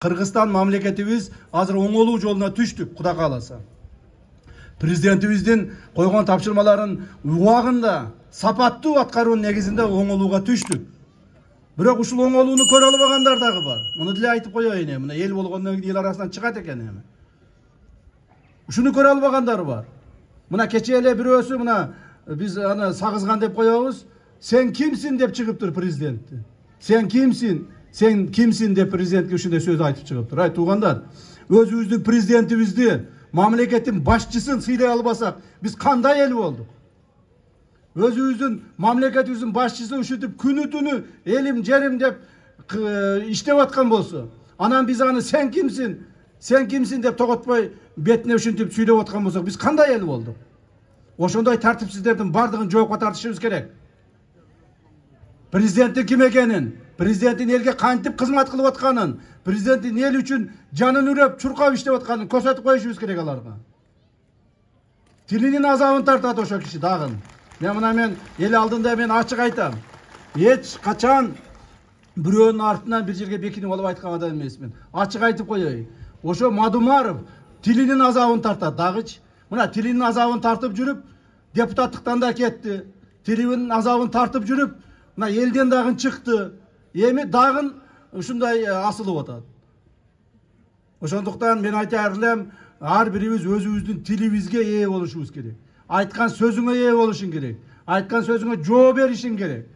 Kırgızstan mamleketimiz azır oңолуу жолуна түштүк, Кудай кааласа. Президентибиздин койгон тапшырмаларын убагында, сапаттуу аткаруунун негизинде оңолууга түштүк. Бирок ушул оңолууну көрө албагандар дагы бар. Муну деле айтып коеюн эми. Мына эл болгондон кийин эл арасынан чыгат экен эми. Ушуну көрө албагандар бар. Мына кече эле бирөөсү мына биз аны сагызган деп коебуз. Сен кимсиң деп чыгыптыр президентти. Сен кимсиң? Sen kimsin de prezidentke ушундай сөз айтып чыгыптыр. Ай туугандар, өзүбүздүн президентибизди, мамлекеттин башчысын сыйлай албасак, биз кандай эл болдук? Өзүбүздүн мамлекетибиздин башчысын ушинтип күнү түнү элим жерим деп иштеп аткан болсо, анан биз аны сен кимсиң? Сен кимсиң деп тоготпой бетине ушинтип сүйлөп аткан болсок, биз кандай эл болдук? Ошондой тартипсиздердин бардыгын жоопко тартышыбыз керек. Президенттин ким экенин, президенттин элге кантип кызмат кылып атканын, президенттин эл үчүн жанын үрөп, чуркап иштеп атканын көрсөтүп коюшубуз керек аларга. Тилинин азабын тартат ошо киши дагы. Мен эл алдында мен ачык айтам. Эч качан бирөөнүн артынан бир жерге бекинип алып айткан адам эмесмин. Ачык айтып коеюн. Ошо Мадумаров тилинин азабын тартат дагычы. Мына тилинин азабын тартып жүрүп, депутаттыктан да кетти. Тилинин азабын тартып жүрүп, мына элден дагы чыкты. Эми дагы ушундай асылып атат. Ошондуктан мен айтар элем, ар бирибиз өзүбүздүн тилибизге ээ болушубуз керек. Айткан сөзүңө ээ болушуң керек. Айткан сөзүңө жооп беришиң керек.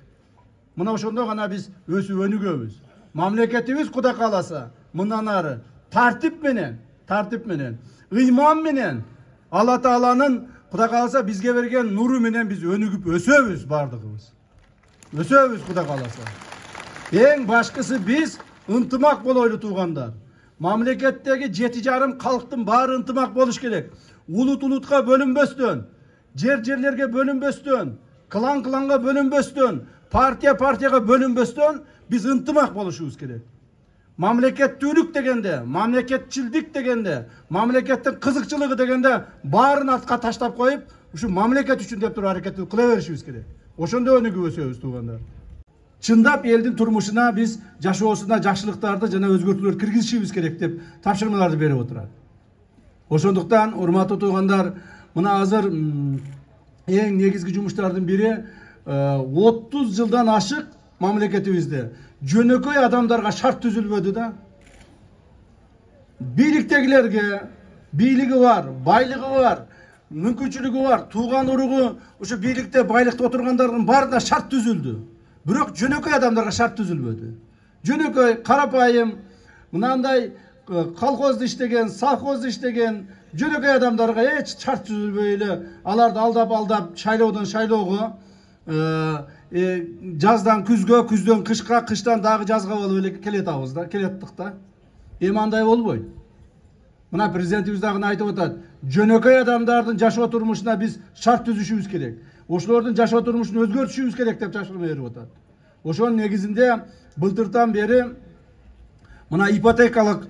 Мына ошондо гана биз өсүп өнүгөбүз. Мамлекетибиз Кудай кааласа, мындан ары тартип менен, ыйман менен, Алла Тааланын Кудай кааласа бизге берген нуру менен биз өнүгүп өсөбүз бардыгыбыз. Өсөбүз Кудай кааласа. Эң башкысы биз ынтымак болойлу туугандар. Мамлекеттеги 7,5 калктын баары ынтымак болуш керек. Улут-улутка бөлүнбөстөн, жерлерге бөлүнбөстөн, клан-кланга бөлүнбөстөн, партияга бөлүнбөстөн биз ынтымак болушубуз керек. Мамлекеттүүлүк дегенде, мамлекетчилдик дегенде, мамлекеттин кызыкчылыгы дегенде баарын артка таштап коюп, ушу мамлекет үчүн деп туруп аракет кыла беришибиз керек. Ошондо өнүгүп өсөбүз туугандар. Чындап элдин турмушуна биз жашоосуна жакшылыктарды жана өзгөртүүлөрдү киргизишибиз керек деп тапшырмаларды берип отурат. Ошондуктан урматтуу туугандар, мына азыр эң негизги жумуштардын бири 30 жылдан ашык мамлекетибизде жөнөкөй адамдарга шарт түзүлбөдү да. Бийликтегилерге бийлиги бар, байлыгы бар, мүмкүнчүлүгү бар, тууган уругу ушу бийликте, байлыкта отургандардын баарына шарт түзүлдү. Бирок жөнөкөй адамдарга шарт түзүлбөдү. Жөнөкөй, карапайым, мынандай колхозду иштеген, совхозду иштеген жөнөкөй адамдарга эч шарт түзүлбөй эле аларды алдап шайлоодон шайлоого, жаздан күзгө, күздөн кышка, кыштан дагы жазга болуп эле келатабыз да, келаттык да. Эми андай болбойт. Мына президентибиз дагы айтып атат, жөнөкөй адамдардын жашоо турмушуна биз шарт түзүшүбүз керек. Ошолордун жашоо турмушун өзгөртүшүбүз керек деп тапшырма берип атат. Ошонун негизинде былтыртан бери мына ипотекалык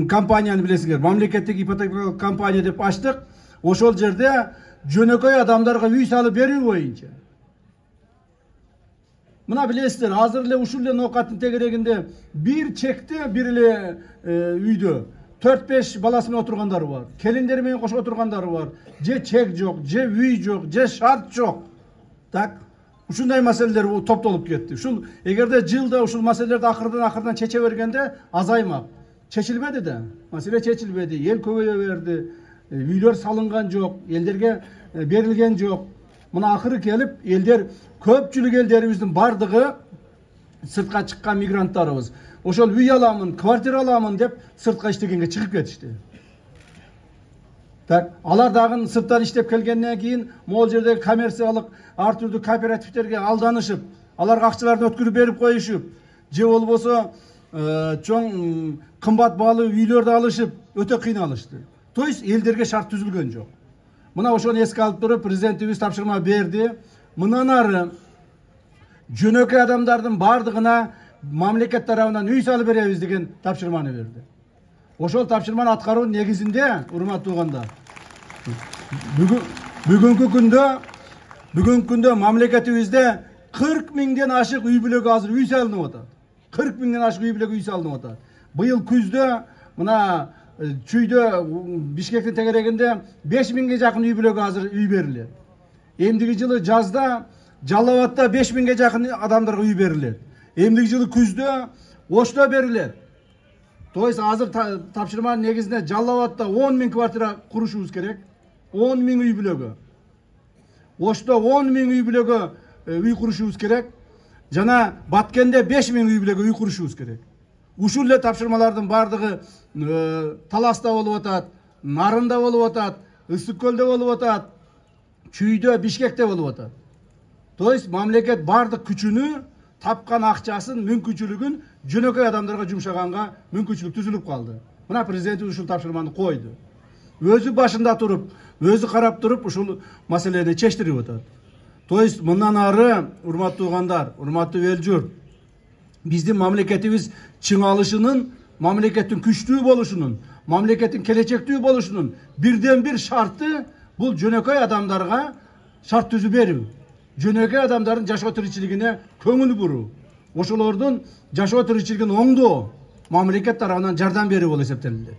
компанияны билесиңер, мамлекеттик ипотекалык компания деп ачтык. Ошол жерде жөнөкөй адамдарга үй салып берүү боюнча. Мына билесиздер, азыр эле ушул эле ноокаттын тегерегинде бир чекте бир эле үйдө 4-5 баласы менен отургандары бар. Келиндери менен кошо отургандары бар. Же чек жок, же үй жок, же шарт жок. Так, ушундай маселелер топтолуп кетти. Ушул эгерде жылда ушул маселелерди акырдан чече бергенде азаймак. Чечилбеди да. Маселе чечилбеди. Эл көбөйө берди. Үйлөр салынган жок, элдерге берилген жок. Мына акыры келип элдер, көпчүлүк элдерибиздин бардыгы сыртка чыккан мигранттарыбыз. Ошол үй аламын, квартира аламын деп сыртка иштегенге чыгып кетишти. Так, алар дагы сырттан иштеп келгенден кийин могул жердеги коммерциялык ар түрдүү кооперативтерге алданышып, аларга акчаларды өткөрүп берип коюшуп, же болбосо чоң кымбат баалуу үйлөрдү алышып, өтө кыйналышты. То есть элдерге шарт түзүлгөн жок. Мына ошону эске алып туруп президентибиз тапшырма берди. Мындан ары жөнөкөй адамдардын бардыгына мамлекет тарабынан үй салып беребиз деген тапшырманы берди. Ошол тапшырманы аткаруунун негизинде, урматтуу туугандар, бүгүнкү күндө мамлекетибизде 40 миңден ашык үй бүлөгө азыр үй салынып атат. 40 миңден ашык үй бүлөгө үй салынып атат. Быйыл күздө мына чүйдө Бишкектин тегерегинде 5000ге жакын үй бүлөгө азыр үй берилет. Эмдиги жылы жазда Жалал Абадта 5000ге жакын адамдарга үй берилет. Эмдиги жылы күздө Ошто берилет. То есть азыр тапшырманын негизинде Жалал Абадта 10.000 квартира курушубуз керек. 10.000 үй бүлөгө. Ошто 10.000 үй бүлөгө үй курушубуз керек. Жана Баткенде 5.000 үй бүлөгө үй курушубуз керек. Ушул эле тапшырмалардын бардыгы Таласта болуп атат, Нарында болуп атат, Ысык көлдө болуп атат, Чүйдө, Бишкекте болуп атат. То есть мамлекет бардык күчүнү, тапкан акчасын, мүмкүнчүлүгүн жөнөкөй адамдарга жумшаганга мүмкүнчүлүк түзүлүп калды. Мына президент ушул тапшырманы койду. Өзү башында туруп, өзү карап туруп ушул маселени чечтирип атат. То есть мындан ары, урматтуу туугандар, урматтуу эл журт, биздин мамлекетибиз чыңалышынын, мамлекеттин күчтүү болушунун, мамлекеттин келечектүү болушунун бирден бир шарты бул жөнөкөй адамдарга шарт түзүп берүү. Жөнөкөй адамдардын жашоо тиричилигине көңүл буруу. Ошолордун жашоо тиричилигин оңдоо мамлекет тарабынан жардам берүү болуп эсептелинет.